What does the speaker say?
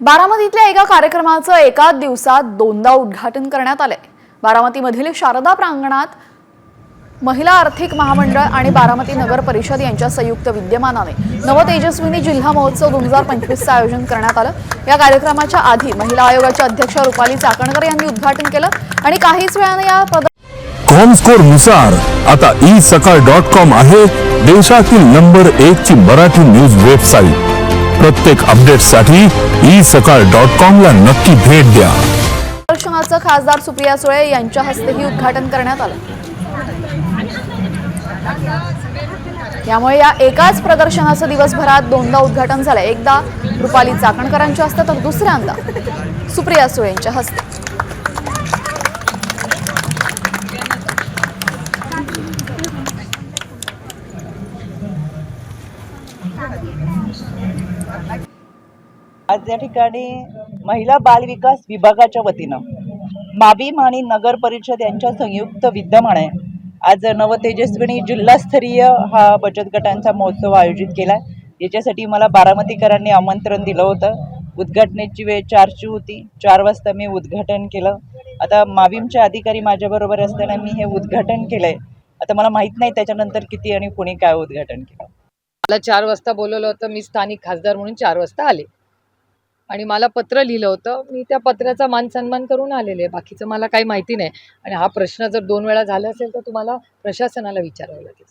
बारामतीतल्या एका कार्यक्रमाचं एकाच दिवसात दोनदा उद्घाटन करण्यात आले। बारामतीमधील शारदा प्रांगणात महिला आर्थिक महामंडळ आणि बारामती नगर परिषद यांच्या संयुक्त विद्यमानाने नवतेजस्विनी जिल्हा महोत्सव 2025चं आयोजन करण्यात आलं। या कार्यक्रमाच्या आधी महिला आयोगाच्या अध्यक्ष रुपाली चाकणकर यांनी उद्घाटन केलं आणि काहीच वेळाने या कॉमस्कोर नुसार आता isakal.com आहे देशातील नंबर 1 ची मराठी न्यूज वेबसाईट। प्रत्येक अपडेटसाठी isakal.com ला नक्की भेट द्या। प्रदर्शनाचं खासदार सुप्रिया सुळे यांच्या हस्तेही उद्घाटन करण्यात आलं। यामुळे या एकाच प्रदर्शनाचं दिवसभरात दोनदा उद्घाटन झालं। एकदा रुपाली चाकणकरांच्या हस्ते तर दुसऱ्यांदा सुप्रिया सुळे यांच्या हस्ते। आज या ठिकाणी महिला बाल विकास विभागाच्या वतीनं माविम आणि नगर परिषद यांच्या संयुक्त विद्यमाने आज नवतेजस्विनी जिल्हास्तरीय हा बचत गटांचा महोत्सव आयोजित केला। याच्यासाठी मला बारामतीकरांनी आमंत्रण दिलं होतं। उद्घाटनाची वेळ 4ची होती। 4 वाजता मी उद्घाटन केलं। आता माविमचे अधिकारी माझ्याबरोबर असताना मी हे उद्घाटन केलंय। आता मला माहीत नाही त्याच्यानंतर किती आणि कोणी काय उद्घाटन केलं। मला 4 वाजता बोलवलं होतं। मी स्थानिक खासदार म्हणून 4 वाजता आले आणि मला पत्र लिहिलं होतं। मी त्या पत्राचा मान सन्मान करून आलेले, बाकीचं मला काही माहिती नाही। आणि हा प्रश्न जर 2 वेळा झाला असेल तर तुम्हाला प्रशासनाला विचारावं लागेल।